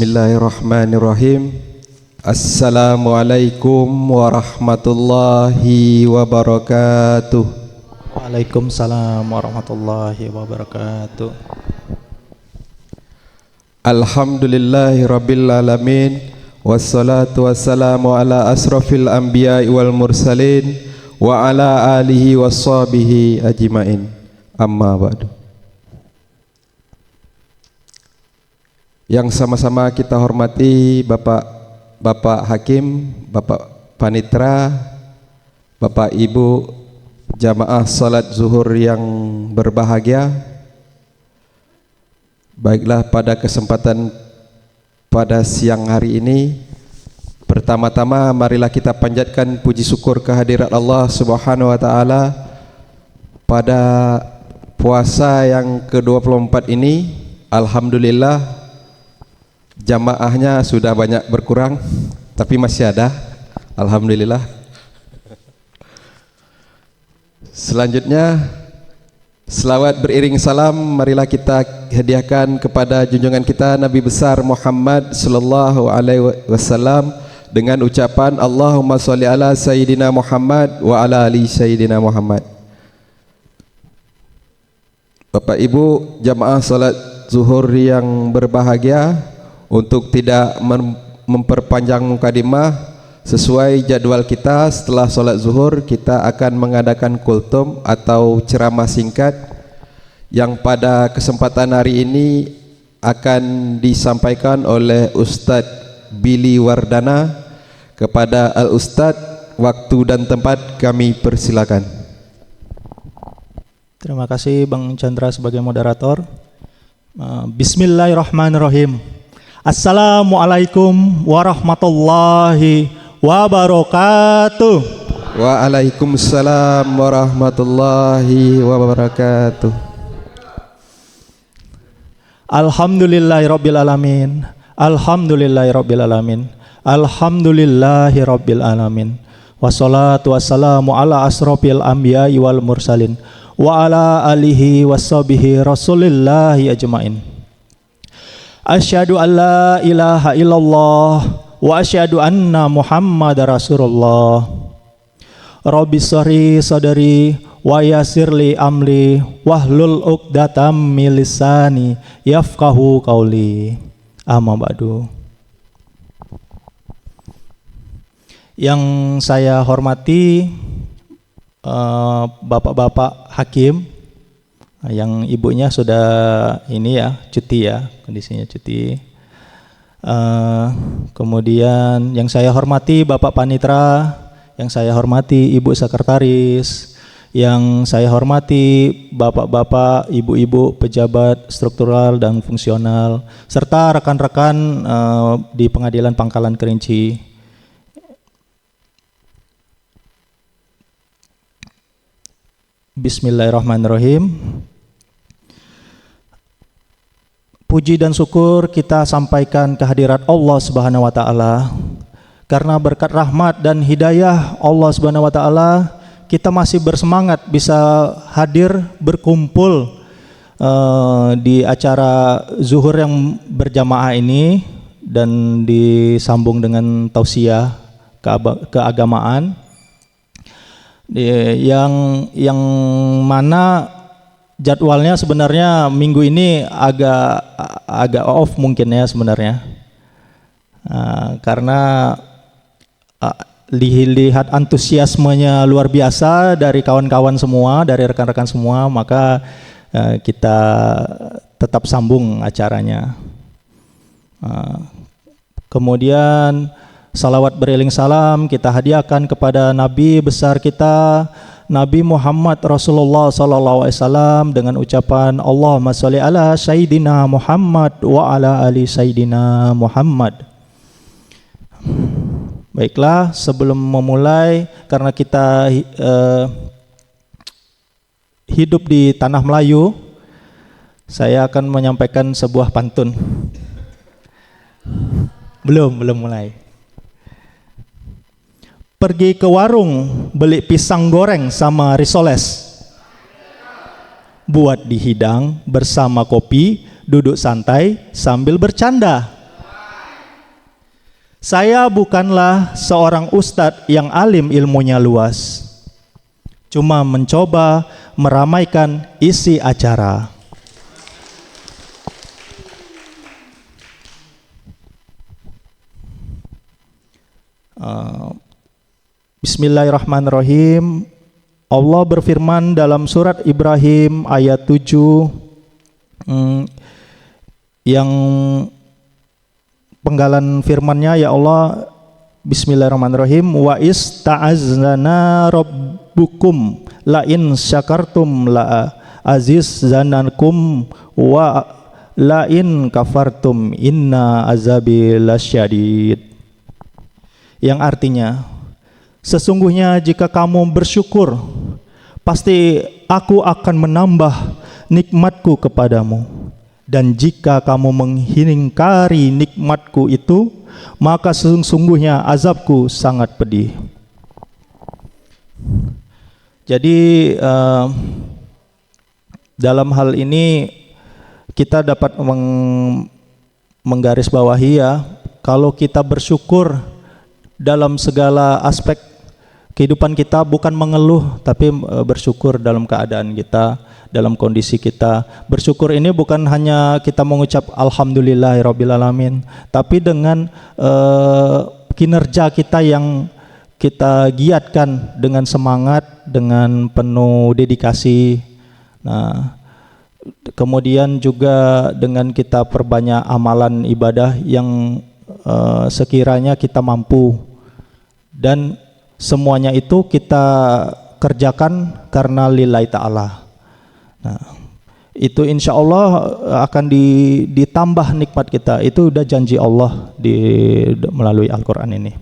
Bismillahirrahmanirrahim. Assalamualaikum warahmatullahi wabarakatuh. Waalaikumsalam warahmatullahi wabarakatuh. Alhamdulillahi rabbil alamin. Wassalatu wassalamu ala asrafil anbiya'i wal mursalin wa ala alihi washabihi ajmain. Amma ba'du. Yang sama-sama kita hormati Bapak Hakim, Bapak Panitra, Bapak Ibu jamaah salat zuhur yang berbahagia. Baiklah, pada kesempatan pada siang hari ini, pertama-tama marilah kita panjatkan puji syukur kehadirat Allah Subhanahu wa taala pada puasa yang ke-24 ini. Alhamdulillah, jamaahnya sudah banyak berkurang, tapi masih ada. Alhamdulillah. Selanjutnya, selawat beriring salam marilah kita hadiahkan kepada junjungan kita Nabi besar Muhammad sallallahu alaihi wasallam dengan ucapan Allahumma sholli ala sayyidina Muhammad wa ala ali sayyidina Muhammad. Bapak Ibu jamaah salat zuhur yang berbahagia, untuk tidak memperpanjang mukadimah, sesuai jadwal kita setelah sholat zuhur kita akan mengadakan kultum atau ceramah singkat yang pada kesempatan hari ini akan disampaikan oleh Ustadz Billy Wardana. Kepada Al-Ustadz, waktu dan tempat kami persilakan. Terima kasih Bang Chandra sebagai moderator. Bismillahirrahmanirrahim. Assalamualaikum warahmatullahi wabarakatuh. Waalaikumsalam warahmatullahi wabarakatuh. Alhamdulillahirabbil alamin. Alhamdulillahirabbil alamin. Alhamdulillahirabbil alamin. Wassalatu wassalamu ala asrofil anbiya'i wal mursalin wa ala alihi washabihi rasulillahi ajmain. Asyhadu an la ilaha illallah wa asyhadu anna Muhammadar Rasulullah. Rabbi shrah sadri wa yassirli amri wahlul 'uqdatam min lisani yafqahu qauli. Amma ba'du. Yang saya hormati bapak-bapak hakim, yang ibunya sudah ini ya, cuti ya, kondisinya cuti. Kemudian yang saya hormati Bapak Panitra, yang saya hormati Ibu Sekretaris, yang saya hormati bapak-bapak, ibu-ibu pejabat struktural dan fungsional, serta rekan-rekan di Pengadilan Pangkalan Kerinci. Bismillahirrahmanirrahim. Puji dan syukur kita sampaikan kehadirat Allah Subhanahu wa taala. Karena berkat rahmat dan hidayah Allah Subhanahu wa taala, kita masih bersemangat bisa hadir berkumpul di acara zuhur yang berjamaah ini dan disambung dengan tausiah keagamaan. Yang mana jadwalnya sebenarnya minggu ini agak off mungkin ya sebenarnya, karena lihat antusiasmenya luar biasa dari kawan-kawan semua, dari rekan-rekan semua, maka kita tetap sambung acaranya. Kemudian salawat beriring salam kita hadiahkan kepada Nabi besar kita Nabi Muhammad Rasulullah sallallahu alaihi wasallam dengan ucapan Allahumma sholli ala sayyidina Muhammad wa ala ali sayyidina Muhammad. Baiklah, sebelum memulai, karena kita hidup di tanah Melayu, saya akan menyampaikan sebuah pantun. Belum mulai. Pergi ke warung beli pisang goreng sama risoles, buat dihidang bersama kopi, duduk santai sambil bercanda. Saya bukanlah seorang ustadz yang alim ilmunya luas, cuma mencoba meramaikan isi acara. Bismillahirrahmanirrahim. Allah berfirman dalam surat Ibrahim ayat 7 yang penggalan firman-Nya, ya Allah, bismillahirrahmanirrahim, wa ista'azzana rabbukum la in syakartum la azizzanakum wa la in kafartum inna azabi lasyadid. Yang artinya, sesungguhnya jika kamu bersyukur, pasti aku akan menambah nikmatku kepadamu. Dan jika kamu mengingkari nikmatku itu, maka sesungguhnya azabku sangat pedih. Jadi dalam hal ini kita dapat menggarisbawahi ya, kalau kita bersyukur dalam segala aspek kehidupan kita, bukan mengeluh tapi bersyukur dalam keadaan kita, dalam kondisi kita. Bersyukur ini bukan hanya kita mengucap alhamdulillahirabbil alamin, tapi dengan kinerja kita yang kita giatkan dengan semangat, dengan penuh dedikasi. Nah, kemudian juga dengan kita perbanyak amalan ibadah yang sekiranya kita mampu, dan semuanya itu kita kerjakan karena lillahi ta'ala. Nah, itu insya Allah akan ditambah nikmat kita. Itu udah janji Allah melalui Al-Quran ini.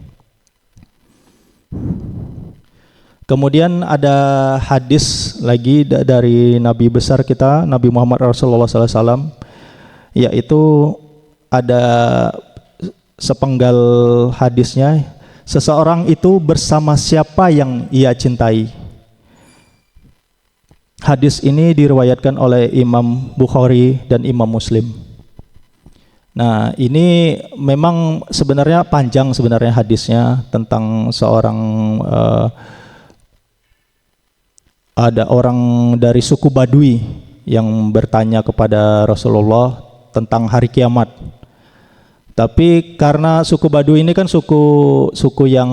Kemudian ada hadis lagi dari Nabi besar kita, Nabi Muhammad Rasulullah SAW, yaitu ada sepenggal hadisnya, seseorang itu bersama siapa yang ia cintai. Hadis ini diriwayatkan oleh Imam Bukhari dan Imam Muslim. Nah, ini memang sebenarnya panjang sebenarnya hadisnya, tentang seorang ada orang dari suku Badui yang bertanya kepada Rasulullah tentang hari kiamat. Tapi karena suku Badui ini kan suku yang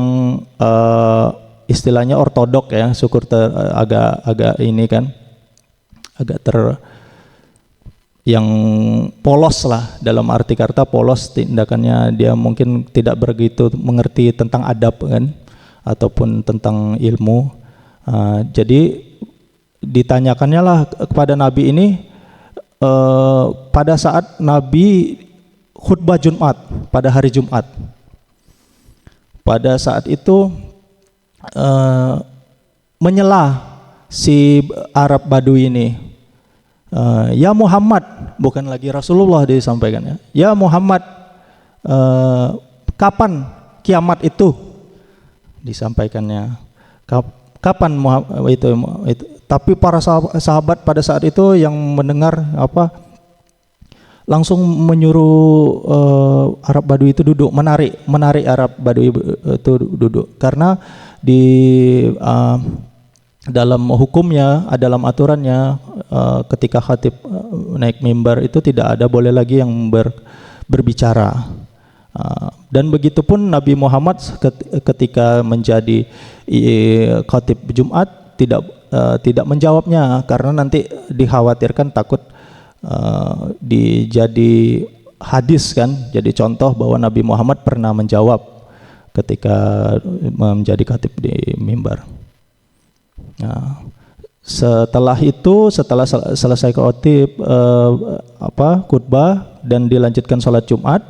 istilahnya ortodok ya, syukur agak ini kan, agak yang polos lah, dalam arti kata polos tindakannya, dia mungkin tidak begitu mengerti tentang adab kan, ataupun tentang ilmu. Jadi ditanyakannya lah kepada Nabi ini pada saat Nabi khutbah Jumat pada hari Jumat. Pada saat itu menyela si Arab Badui ini, ya Muhammad, bukan lagi Rasulullah disampaikannya, ya Muhammad, kapan kiamat itu, disampaikannya kapan itu. Tapi para sahabat pada saat itu yang mendengar langsung menyuruh Arab Badui itu duduk, menarik Arab Badui itu duduk, karena di dalam hukumnya, dalam aturannya, ketika khatib naik mimbar itu tidak ada boleh lagi yang berbicara. Dan begitupun Nabi Muhammad ketika menjadi khatib Jumat tidak menjawabnya, karena nanti dikhawatirkan takut jadi hadis kan, jadi contoh bahwa Nabi Muhammad pernah menjawab ketika menjadi khatib di mimbar. Nah, setelah selesai khatib khutbah dan dilanjutkan sholat Jumat,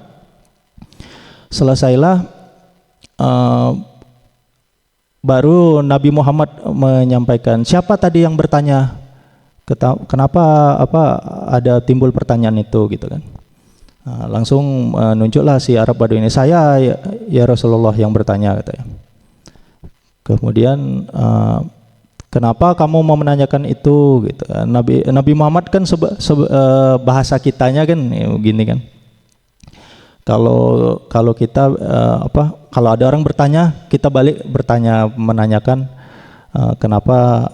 selesailah baru Nabi Muhammad menyampaikan, siapa tadi yang bertanya, kenapa ada timbul pertanyaan itu gitu kan. Nah, langsung nunjuklah si Arab Badui ini, saya ya Rasulullah yang bertanya katanya. Kemudian kenapa kamu mau menanyakan itu gitu. Nabi Muhammad kan bahasa kitanya kan gini kan, Kalau kita kalau ada orang bertanya, kita balik bertanya, menanyakan kenapa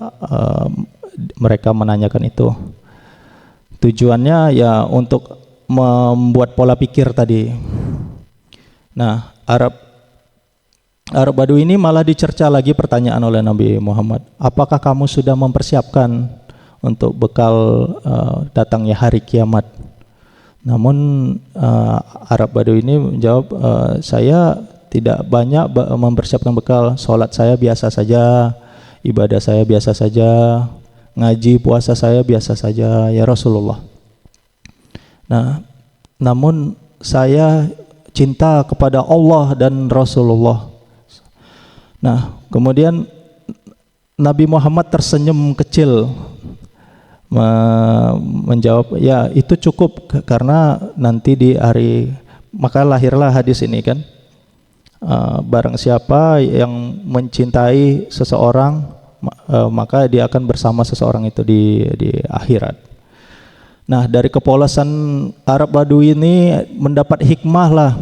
mereka menanyakan itu. Tujuannya ya untuk membuat pola pikir tadi. Nah, Arab Badui ini malah dicerca lagi pertanyaan oleh Nabi Muhammad. Apakah kamu sudah mempersiapkan untuk bekal datangnya hari kiamat? Namun Arab Badui ini menjawab, saya tidak banyak mempersiapkan bekal. Sholat saya biasa saja, ibadah saya biasa saja, ngaji puasa saya biasa saja ya Rasulullah. Nah, namun saya cinta kepada Allah dan Rasulullah. Nah, kemudian Nabi Muhammad tersenyum kecil menjawab, ya itu cukup, karena nanti di hari, maka lahirlah hadis ini kan, barang siapa yang mencintai seseorang maka dia akan bersama seseorang itu di akhirat. Nah, dari kepolosan Arab Badui ini mendapat hikmah lah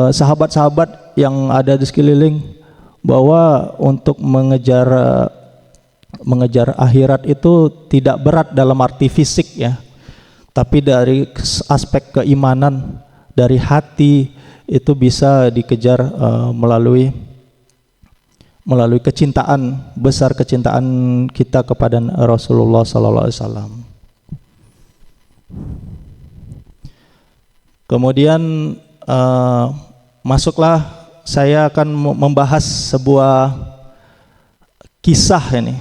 sahabat-sahabat yang ada di sekeliling, bahwa untuk mengejar akhirat itu tidak berat dalam arti fisik ya, tapi dari aspek keimanan, dari hati itu bisa dikejar melalui kecintaan besar, kecintaan kita kepada Rasulullah sallallahu alaihi wasallam. Kemudian masuklah, saya akan membahas sebuah kisah ini.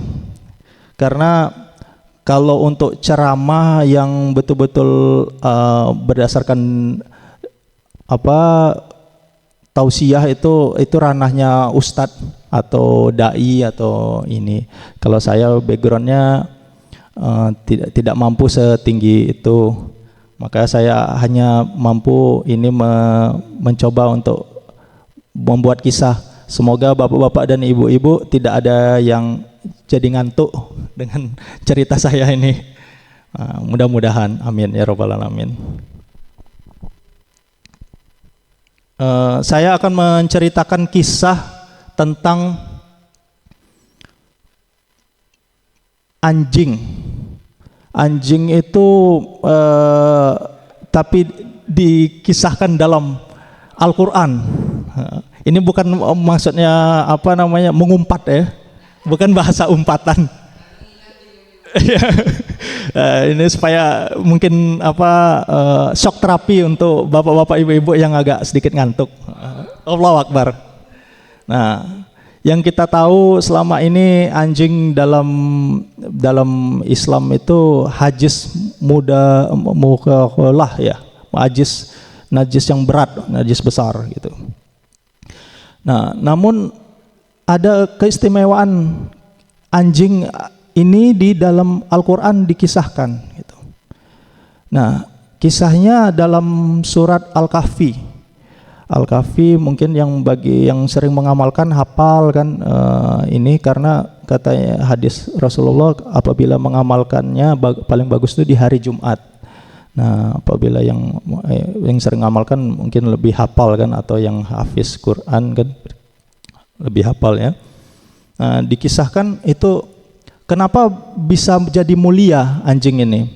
Karena kalau untuk ceramah yang betul-betul berdasarkan tausiah itu ranahnya ustadz atau dai atau ini. Kalau saya backgroundnya tidak mampu setinggi itu, maka saya hanya mampu ini mencoba untuk membuat kisah. Semoga bapak-bapak dan ibu-ibu tidak ada yang jadi ngantuk dengan cerita saya ini. Mudah-mudahan, amin ya rabbal alamin. Saya akan menceritakan kisah tentang anjing. Anjing itu tapi dikisahkan dalam Al-Quran. Ini bukan maksudnya mengumpat ya, bukan bahasa umpatan. Ini supaya mungkin shock terapi untuk bapak-bapak ibu-ibu yang agak sedikit ngantuk. Allahu Akbar. Nah, yang kita tahu selama ini anjing dalam Islam itu mukhalah ya, najis yang berat, najis besar gitu. Nah, namun ada keistimewaan anjing ini di dalam Al-Quran dikisahkan gitu. Nah, kisahnya dalam surat Al-Kahfi. Al-Kahfi mungkin bagi yang sering mengamalkan hafal kan ini, karena katanya hadis Rasulullah apabila mengamalkannya paling bagus itu di hari Jumat. Nah, apabila yang sering mengamalkan mungkin lebih hafal kan, atau yang hafiz Quran kan lebih hafal ya. Nah, dikisahkan itu kenapa bisa menjadi mulia anjing ini?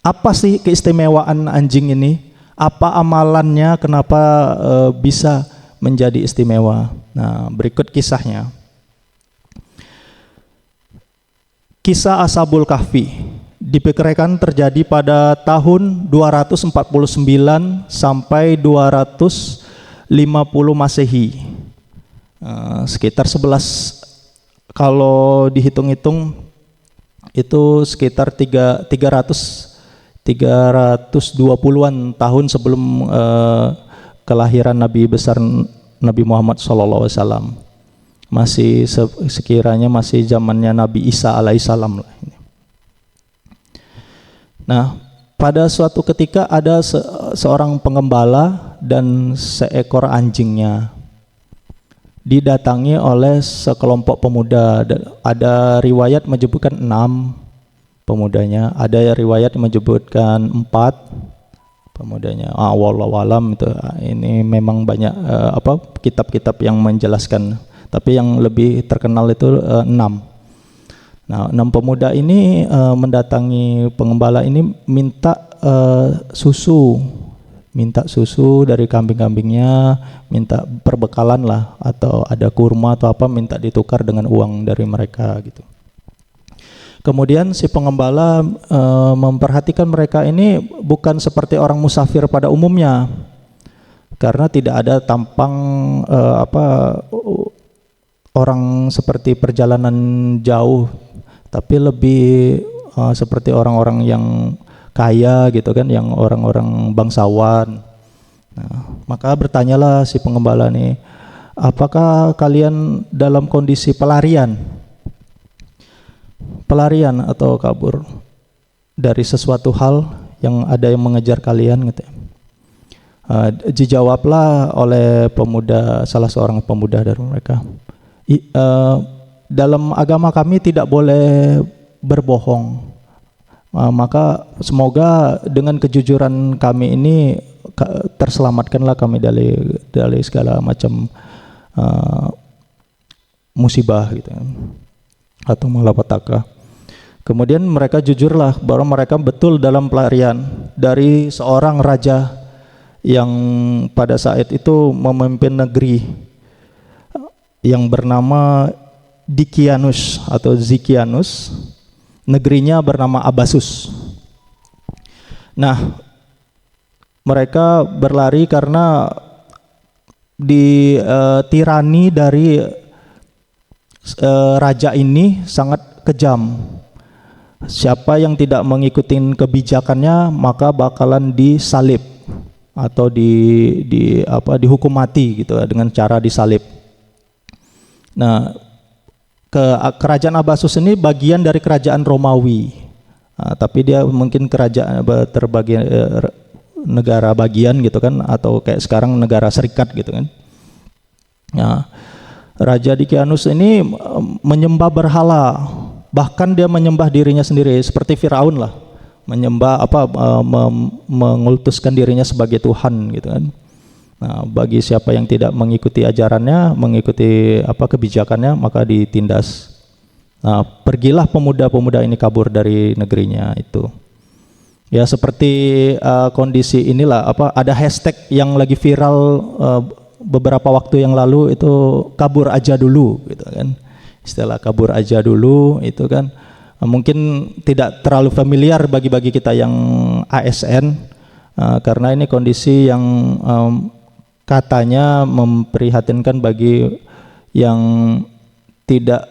Apa sih keistimewaan anjing ini? Apa amalannya? Kenapa bisa menjadi istimewa? Nah, berikut kisahnya. Kisah Ashabul Kahfi diperkirakan terjadi pada tahun 249 sampai 250 Masehi. Sekitar 11, kalau dihitung-hitung itu sekitar 320-an tahun sebelum kelahiran Nabi besar Nabi Muhammad SAW. Masih sekiranya masih zamannya Nabi Isa alaihissalam lah ini. Nah, pada suatu ketika ada seorang pengembala dan seekor anjingnya didatangi oleh sekelompok pemuda. Ada riwayat menyebutkan 6 pemudanya, ada riwayat menyebutkan 4, pemudanya. Wallahu alam itu. Ini memang banyak kitab-kitab yang menjelaskan. Tapi yang lebih terkenal itu 6. Nah, 6 pemuda ini mendatangi pengembala ini minta susu dari kambing-kambingnya, minta perbekalan lah, atau ada kurma atau apa, minta ditukar dengan uang dari mereka gitu. Kemudian si pengembala memperhatikan mereka ini bukan seperti orang musafir pada umumnya, karena tidak ada tampang orang seperti perjalanan jauh, tapi lebih seperti orang-orang yang kaya gitu kan, yang orang-orang bangsawan. Nah, maka bertanyalah si pengembala nih, apakah kalian dalam kondisi pelarian atau kabur dari sesuatu hal yang ada yang mengejar kalian gitu. Dijawablah oleh salah seorang pemuda dari mereka, dalam agama kami tidak boleh berbohong, maka semoga dengan kejujuran kami ini terselamatkanlah kami dari segala macam musibah gitu atau malapetaka. Kemudian mereka jujurlah bahwa mereka betul dalam pelarian dari seorang raja yang pada saat itu memimpin negeri yang bernama Dikianus atau Zikianus. Negerinya bernama Abasus. Nah, mereka berlari karena tirani dari raja ini sangat kejam. Siapa yang tidak mengikuti kebijakannya maka bakalan disalib atau dihukum mati gitu dengan cara disalib. Nah, kerajaan Abasus ini bagian dari kerajaan Romawi, tapi dia mungkin kerajaan terbagi negara bagian gitu kan, atau kayak sekarang negara serikat gitu kan. Nah, Raja Dikianus ini menyembah berhala, bahkan dia menyembah dirinya sendiri seperti Firaun lah, menyembah mengultuskan dirinya sebagai Tuhan gitu kan. Nah, bagi siapa yang tidak mengikuti ajarannya, mengikuti kebijakannya, maka ditindas. Nah, pergilah pemuda-pemuda ini kabur dari negerinya itu. Ya seperti kondisi inilah, ada hashtag yang lagi viral beberapa waktu yang lalu itu, kabur aja dulu gitu kan. Istilah kabur aja dulu itu kan mungkin tidak terlalu familiar bagi kita yang ASN, karena ini kondisi yang katanya memprihatinkan bagi yang tidak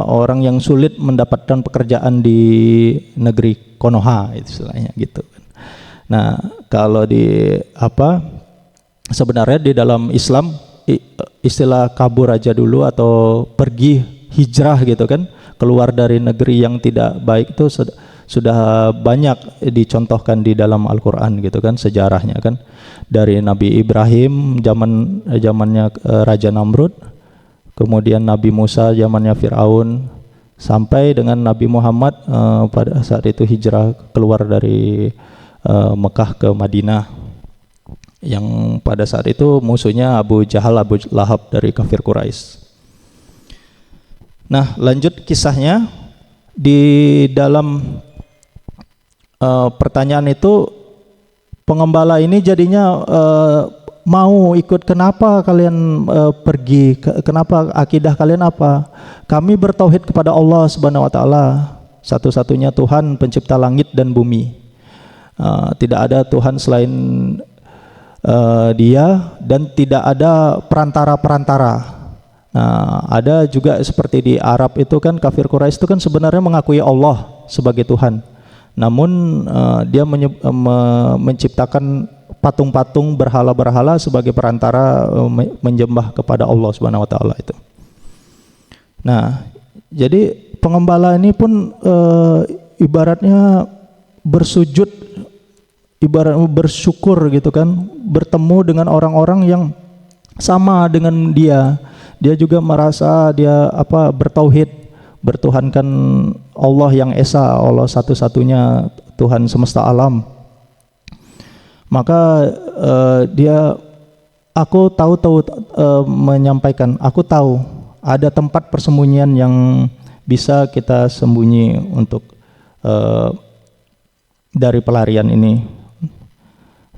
orang yang sulit mendapatkan pekerjaan di negeri Konoha istilahnya gitu. Nah, kalau sebenarnya di dalam Islam istilah kabur aja dulu atau pergi hijrah gitu kan, keluar dari negeri yang tidak baik itu sudah banyak dicontohkan di dalam Al-Qur'an gitu kan, sejarahnya kan, dari Nabi Ibrahim zamannya Raja Namrud, kemudian Nabi Musa zamannya Firaun, sampai dengan Nabi Muhammad pada saat itu hijrah keluar dari Mekah ke Madinah, yang pada saat itu musuhnya Abu Jahal, Abu Lahab dari kafir Quraisy. Nah, lanjut kisahnya. Di dalam pertanyaan itu, pengembala ini jadinya mau ikut. Kenapa kalian pergi? Kenapa akidah kalian apa? Kami bertauhid kepada Allah Subhanahu wa taala, satu-satunya Tuhan pencipta langit dan bumi. Tidak ada Tuhan selain Dia, dan tidak ada perantara-perantara. Nah, ada juga seperti di Arab itu kan, kafir Quraisy itu kan sebenarnya mengakui Allah sebagai Tuhan. Namun dia menciptakan patung-patung, berhala-berhala sebagai perantara menyembah kepada Allah Subhanahu wa taala itu. Nah, jadi pengembala ini pun ibaratnya bersujud, ibarat bersyukur gitu kan, bertemu dengan orang-orang yang sama dengan dia. Dia juga merasa dia bertauhid, bertuhankan Allah yang esa, Allah satu-satunya Tuhan semesta alam. Maka aku tahu menyampaikan, aku tahu ada tempat persembunyian yang bisa kita sembunyi untuk dari pelarian ini.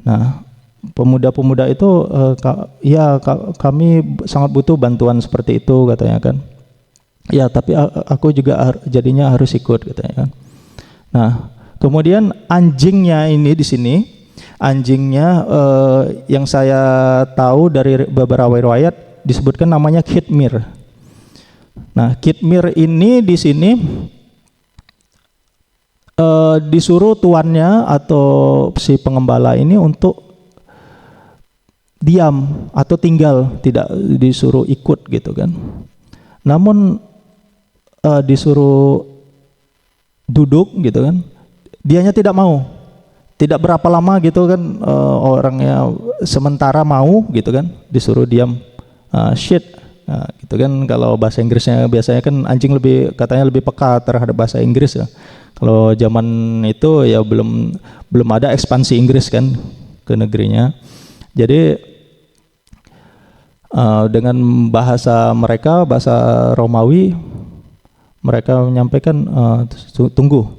Nah, pemuda-pemuda itu kami sangat butuh bantuan seperti itu katanya kan. Ya, tapi aku juga jadinya harus ikut katanya kan. Nah, kemudian anjingnya ini di sini, anjingnya yang saya tahu dari beberapa riwayat disebutkan namanya Khidmir. Nah, Khidmir ini di sini disuruh tuannya atau si pengembala ini untuk diam atau tinggal, tidak disuruh ikut gitu kan. Namun disuruh duduk gitu kan, dianya tidak mau. Tidak berapa lama gitu kan, orangnya sementara mau gitu kan, disuruh diam. Shit, gitu kan. Kalau bahasa Inggrisnya biasanya kan anjing katanya lebih peka terhadap bahasa Inggris ya. Kalau zaman itu ya belum ada ekspansi Inggris kan ke negerinya. Jadi dengan bahasa mereka, bahasa Romawi, mereka menyampaikan tunggu.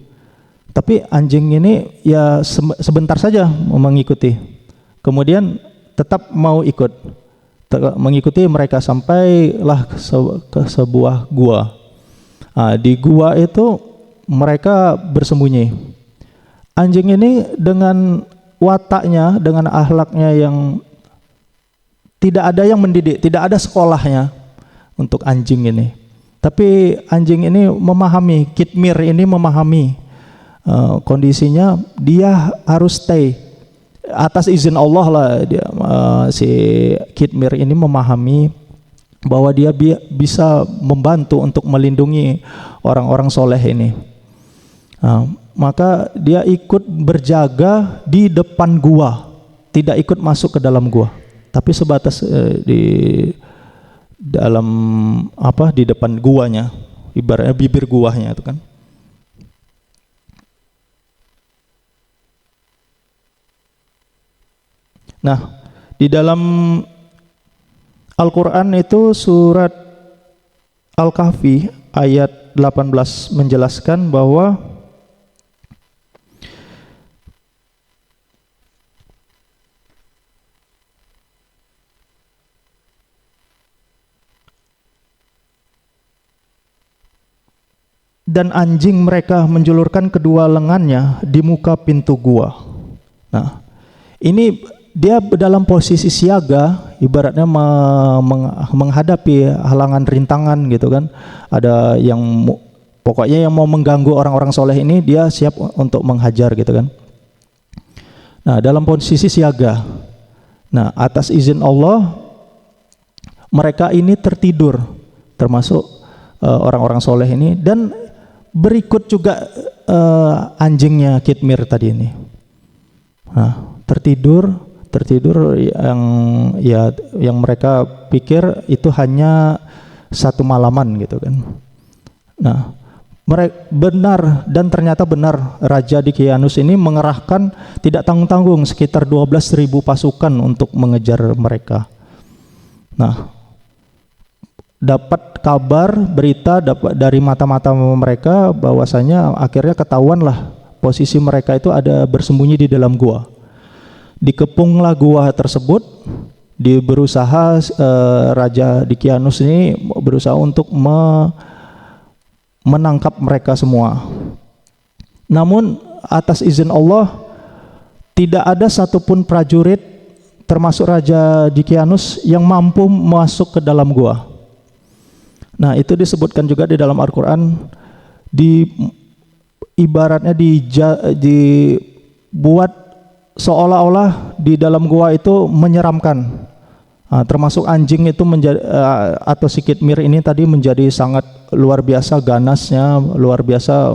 Tapi anjing ini ya sebentar saja mengikuti. Kemudian tetap mau ikut, mengikuti mereka sampailah ke sebuah gua. Di gua itu mereka bersembunyi. Anjing ini dengan wataknya, dengan akhlaknya yang tidak ada yang mendidik, tidak ada sekolahnya untuk anjing ini. Tapi anjing ini memahami, Khidmir ini memahami kondisinya, dia harus stay atas izin Allah lah. Dia, si Khidmir ini memahami bahwa dia bisa membantu untuk melindungi orang-orang soleh ini. Maka dia ikut berjaga di depan gua, tidak ikut masuk ke dalam gua, tapi sebatas di dalam di depan guanya, ibaratnya bibir guanya itu kan. Nah, di dalam Al-Quran itu surat Al-Kahfi ayat 18 menjelaskan bahwa dan anjing mereka menjulurkan kedua lengannya di muka pintu gua. Nah, ini dia dalam posisi siaga, ibaratnya menghadapi halangan rintangan gitu kan. Ada yang pokoknya yang mau mengganggu orang-orang soleh ini, dia siap untuk menghajar gitu kan. Nah, dalam posisi siaga. Nah, atas izin Allah mereka ini tertidur, termasuk orang-orang soleh ini, dan berikut juga anjingnya Khidmir tadi ini. Nah, tertidur yang mereka pikir itu hanya satu malaman gitu kan. Nah, benar, dan ternyata benar, Raja Dicyanus ini mengerahkan tidak tanggung-tanggung sekitar 12.000 pasukan untuk mengejar mereka. Nah, dapat kabar, berita dari mata-mata mereka bahwasanya akhirnya ketahuanlah posisi mereka itu ada bersembunyi di dalam gua. Dikepunglah gua tersebut, berusaha Raja Dicyanus ini berusaha untuk menangkap mereka semua. Namun atas izin Allah tidak ada satupun prajurit termasuk Raja Dicyanus yang mampu masuk ke dalam gua. Nah, itu disebutkan juga di dalam Al-Quran, ibaratnya dibuat seolah-olah di dalam gua itu menyeramkan. Termasuk anjing itu atau si Khidmir ini tadi menjadi sangat luar biasa ganasnya, luar biasa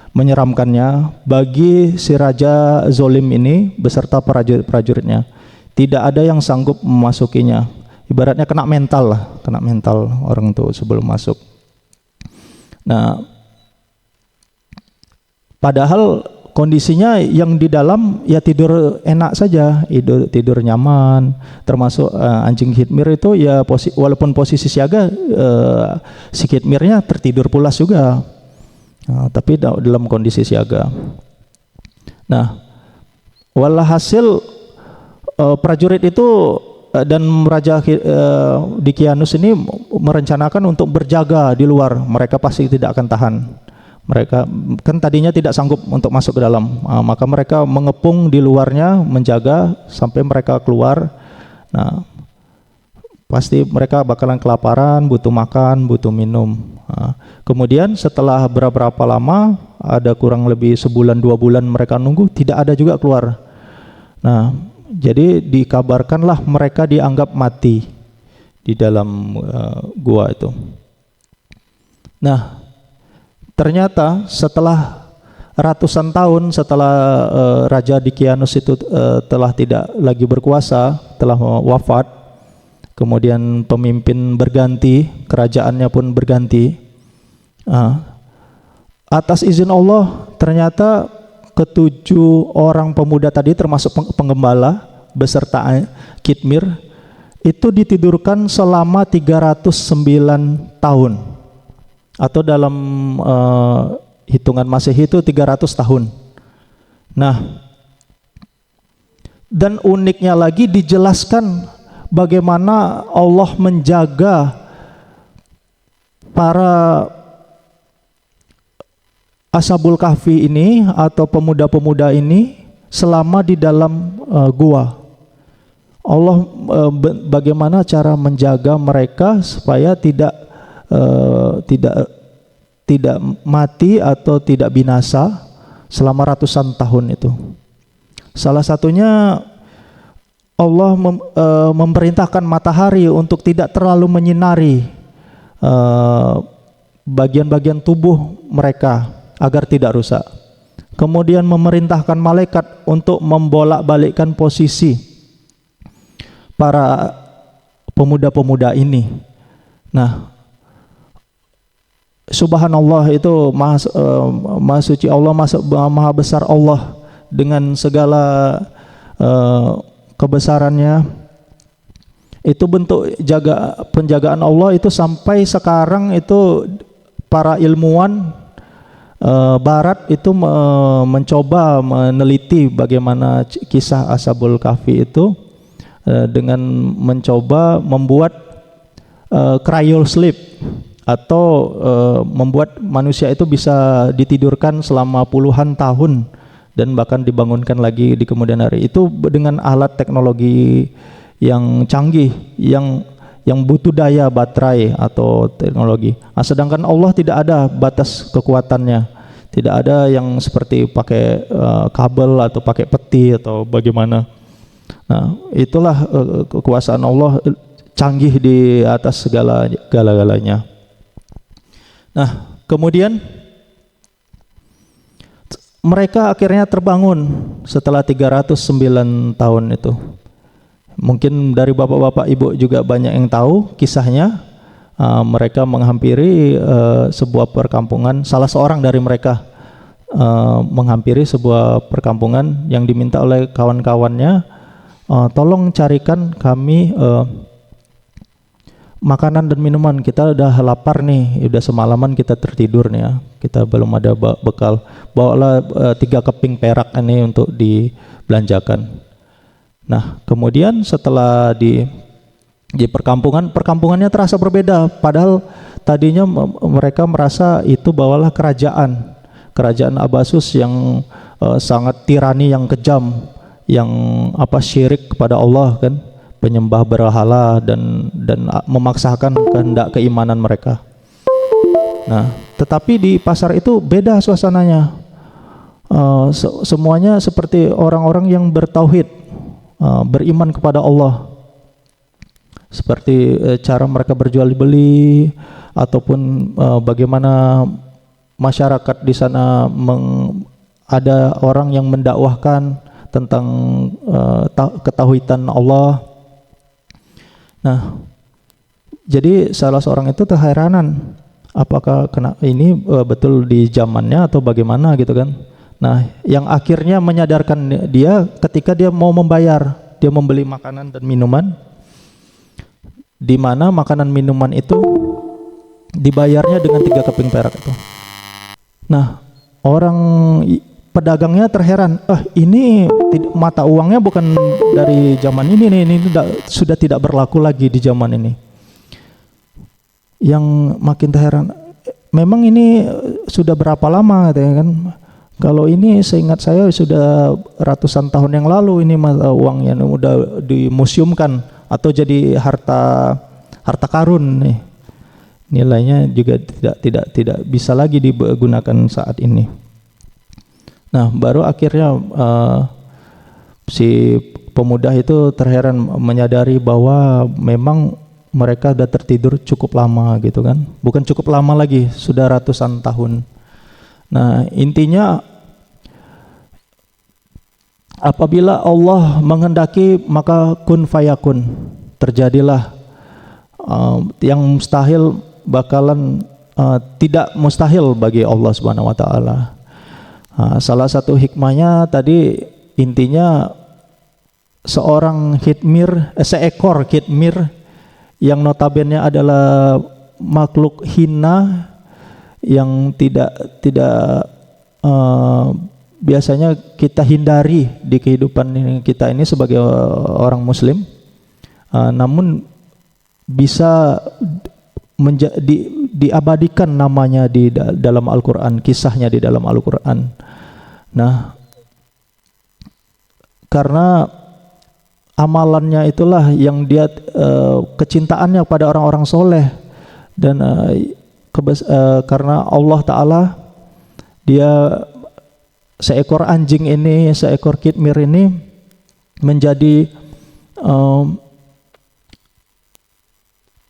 menyeramkannya bagi si Raja Zolim ini beserta prajurit-prajuritnya. Tidak ada yang sanggup memasukinya. Ibaratnya kena mental orang itu sebelum masuk. Nah, padahal kondisinya yang di dalam ya tidur enak saja, tidur nyaman, termasuk anjing khidmir itu ya walaupun posisi siaga, si khidmirnya tertidur pulas juga, tapi dalam kondisi siaga. Nah, walhasil prajurit itu dan Raja Dikianus ini merencanakan untuk berjaga di luar. Mereka pasti tidak akan tahan. Mereka kan tadinya tidak sanggup untuk masuk ke dalam, maka mereka mengepung di luarnya, menjaga sampai mereka keluar. Nah, pasti mereka bakalan kelaparan, butuh makan, butuh minum. Kemudian setelah berapa lama, ada kurang lebih sebulan 2 bulan mereka nunggu, tidak ada juga keluar. Nah, jadi dikabarkanlah mereka dianggap mati di dalam gua itu. Nah, ternyata setelah ratusan tahun setelah Raja Dikianus itu telah tidak lagi berkuasa, telah wafat, kemudian pemimpin berganti, kerajaannya pun berganti. Atas izin Allah, ternyata ketujuh orang pemuda tadi termasuk penggembala beserta khidmir itu ditidurkan selama 309 tahun. Atau dalam hitungan Masehi itu 300 tahun. Nah, dan uniknya lagi dijelaskan bagaimana Allah menjaga para Ashabul Kahfi ini atau pemuda-pemuda ini selama di dalam gua. Allah bagaimana cara menjaga mereka supaya tidak mati atau tidak binasa selama ratusan tahun itu. Salah satunya Allah memerintahkan matahari untuk tidak terlalu menyinari bagian-bagian tubuh mereka agar tidak rusak. Kemudian memerintahkan malaikat untuk membolak-balikkan posisi para pemuda-pemuda ini. Nah, Subhanallah, itu maha suci Allah, maha besar Allah dengan segala kebesarannya. Itu bentuk penjagaan Allah itu sampai sekarang itu para ilmuwan Barat itu mencoba meneliti bagaimana kisah Ashabul Kahfi itu dengan mencoba membuat cryo sleep atau membuat manusia itu bisa ditidurkan selama puluhan tahun dan bahkan dibangunkan lagi di kemudian hari. Itu dengan alat teknologi yang canggih, yang butuh daya baterai atau teknologi. Sedangkan Allah tidak ada batas kekuatannya, tidak ada yang seperti pakai kabel atau pakai peti atau bagaimana. Nah, itulah kekuasaan Allah canggih di atas segala-galanya. Nah, kemudian mereka akhirnya terbangun setelah 309 tahun itu. Mungkin dari bapak-bapak ibu juga banyak yang tahu kisahnya. Mereka menghampiri sebuah perkampungan. Salah seorang dari mereka menghampiri sebuah perkampungan yang diminta oleh kawan-kawannya, tolong carikan kami makanan dan minuman, kita udah lapar nih, udah semalaman kita tertidur nih ya, kita belum ada bekal. Bawalah 3 keping perak ini untuk dibelanjakan. Nah, kemudian setelah di perkampungannya terasa berbeda, padahal tadinya mereka merasa itu bawalah kerajaan Abbasus yang sangat tirani, yang kejam, yang syirik kepada Allah kan, penyembah berhala dan memaksakan kehendak keimanan mereka. Nah, tetapi di pasar itu beda suasananya. Semuanya seperti orang-orang yang bertauhid, beriman kepada Allah. Seperti cara mereka berjual beli ataupun bagaimana masyarakat di sana ada orang yang mendakwahkan tentang ketauhidan Allah. Nah, jadi salah seorang itu terheranan, apakah ini betul di zamannya atau bagaimana gitu kan. Nah, yang akhirnya menyadarkan dia ketika dia mau membayar, dia membeli makanan dan minuman, di mana makanan minuman itu dibayarnya dengan 3 keping perak itu. Nah, orang pedagangnya terheran, ini mata uangnya bukan dari zaman ini nih, ini sudah tidak berlaku lagi di zaman ini. Yang makin terheran, memang ini sudah berapa lama katanya kan? Kalau ini seingat saya sudah ratusan tahun yang lalu ini mata uang yang udah dimuseumkan atau jadi harta karun nih. Nilainya juga tidak bisa lagi digunakan saat ini. Nah, baru akhirnya si pemuda itu terheran menyadari bahwa memang mereka sudah tertidur cukup lama gitu kan. Bukan cukup lama lagi, sudah ratusan tahun. Nah, intinya apabila Allah menghendaki maka kun fayakun, terjadilah. Yang mustahil bakalan tidak mustahil bagi Allah Subhanahu wa taala. Salah satu hikmahnya tadi intinya seekor khitmir yang notabene adalah makhluk hina yang tidak biasanya kita hindari di kehidupan kita ini sebagai orang muslim, namun bisa diabadikan namanya di dalam Al-Quran, kisahnya di dalam Al-Quran. Nah, karena amalannya itulah yang dia kecintaannya pada orang-orang soleh, dan karena Allah Ta'ala dia seekor anjing ini, seekor khitmir ini menjadi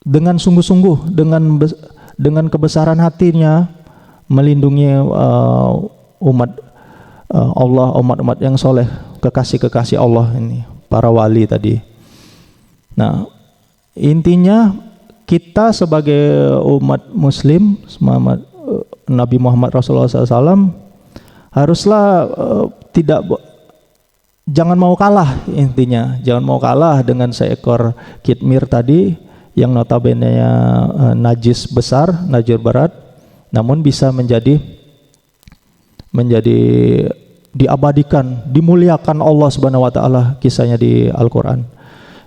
dengan sungguh-sungguh, dengan kebesaran hatinya melindungi umat Allah, umat-umat yang soleh, kekasih-kekasih Allah ini, para wali tadi. Nah, intinya kita sebagai umat muslim, Nabi Muhammad Rasulullah SAW, haruslah jangan mau kalah, intinya jangan mau kalah dengan seekor khitmir tadi yang notabene najis besar, najis berat, namun bisa menjadi diabadikan, dimuliakan Allah Subhanahu wa taala, kisahnya di Al-Qur'an.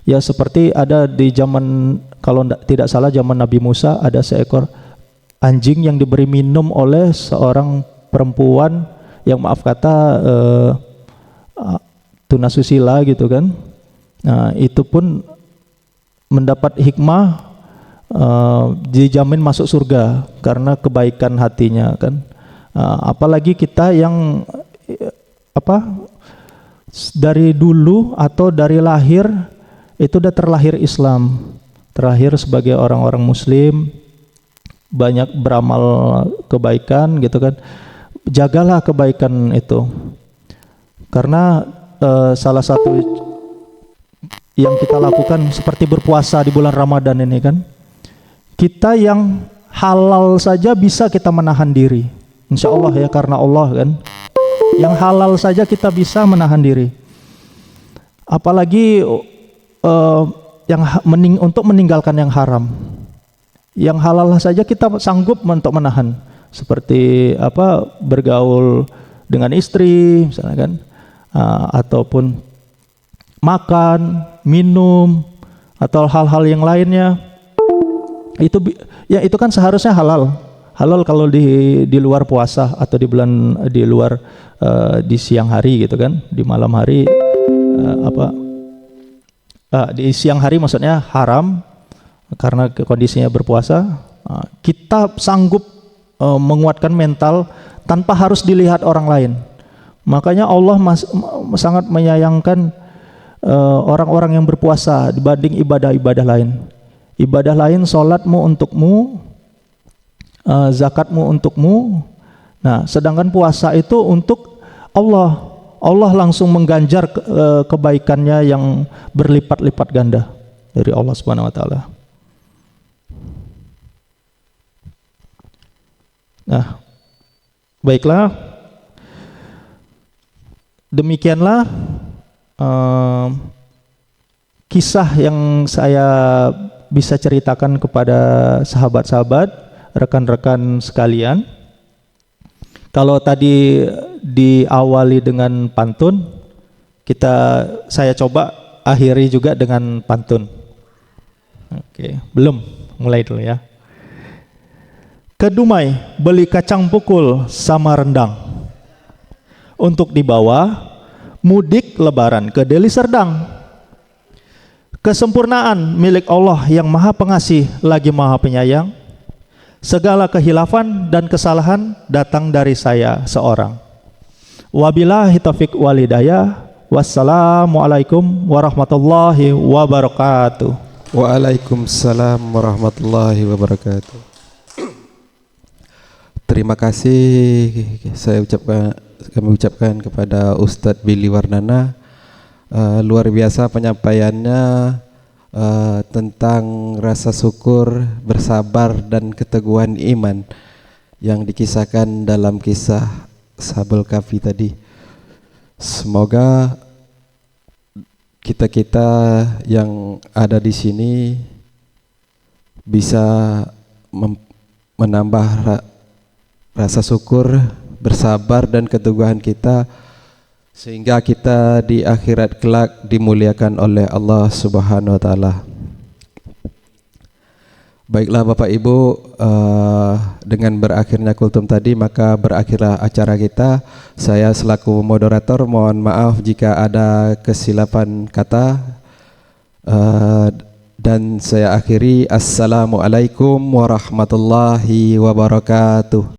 Ya, seperti ada di zaman, kalau tidak salah zaman Nabi Musa, ada seekor anjing yang diberi minum oleh seorang perempuan yang maaf kata tunasusila gitu kan. Nah, itu pun mendapat hikmah, dijamin masuk surga karena kebaikan hatinya kan. Apalagi kita yang dari dulu atau dari lahir itu udah terlahir Islam, terlahir sebagai orang-orang muslim, banyak beramal kebaikan gitu kan. Jagalah kebaikan itu, karena salah satu yang kita lakukan seperti berpuasa di bulan Ramadan ini kan, kita yang halal saja bisa kita menahan diri, insya Allah ya, karena Allah kan, yang halal saja kita bisa menahan diri, apalagi untuk meninggalkan yang haram. Yang halal saja kita sanggup untuk menahan, seperti bergaul dengan istri misalnya kan, ataupun makan, minum, atau hal-hal yang lainnya, itu kan seharusnya halal kalau di luar puasa atau di luar di siang hari gitu kan, di malam hari di siang hari maksudnya haram karena kondisinya berpuasa. Kita sanggup menguatkan mental tanpa harus dilihat orang lain. Makanya Allah sangat menyayangkan orang-orang yang berpuasa dibanding ibadah-ibadah lain. Ibadah lain, sholatmu untukmu, zakatmu untukmu. Nah, sedangkan puasa itu untuk Allah. Allah langsung mengganjar kebaikannya yang berlipat-lipat ganda dari Allah Subhanahu wa taala. Nah, baiklah. demikianlah kisah yang saya bisa ceritakan kepada sahabat-sahabat, rekan-rekan sekalian. Kalau tadi diawali dengan pantun, saya coba akhiri juga dengan pantun. Oke, belum, mulai dulu ya. Kedumai beli kacang pukul sama rendang untuk dibawa mudik lebaran ke Deli Serdang. Kesempurnaan milik Allah yang Maha Pengasih lagi Maha Penyayang. Segala kehilafan dan kesalahan datang dari saya seorang. Wabillahi taufiq wal hidayah. Wassalamualaikum warahmatullahi wabarakatuh. Waalaikumsalam warahmatullahi wabarakatuh. Terima kasih kami ucapkan kepada Ustadz Billy Wardana. Luar biasa penyampaiannya tentang rasa syukur, bersabar dan keteguhan iman yang dikisahkan dalam kisah Ashabul Kahfi tadi. Semoga kita yang ada di sini bisa menambah rasa syukur, bersabar dan keteguhan kita, sehingga kita di akhirat kelak dimuliakan oleh Allah Subhanahu wa taala. Baiklah Bapak Ibu, dengan berakhirnya kultum tadi maka berakhirlah acara kita. Saya selaku moderator mohon maaf jika ada kesilapan kata, dan saya akhiri. Assalamualaikum warahmatullahi wabarakatuh.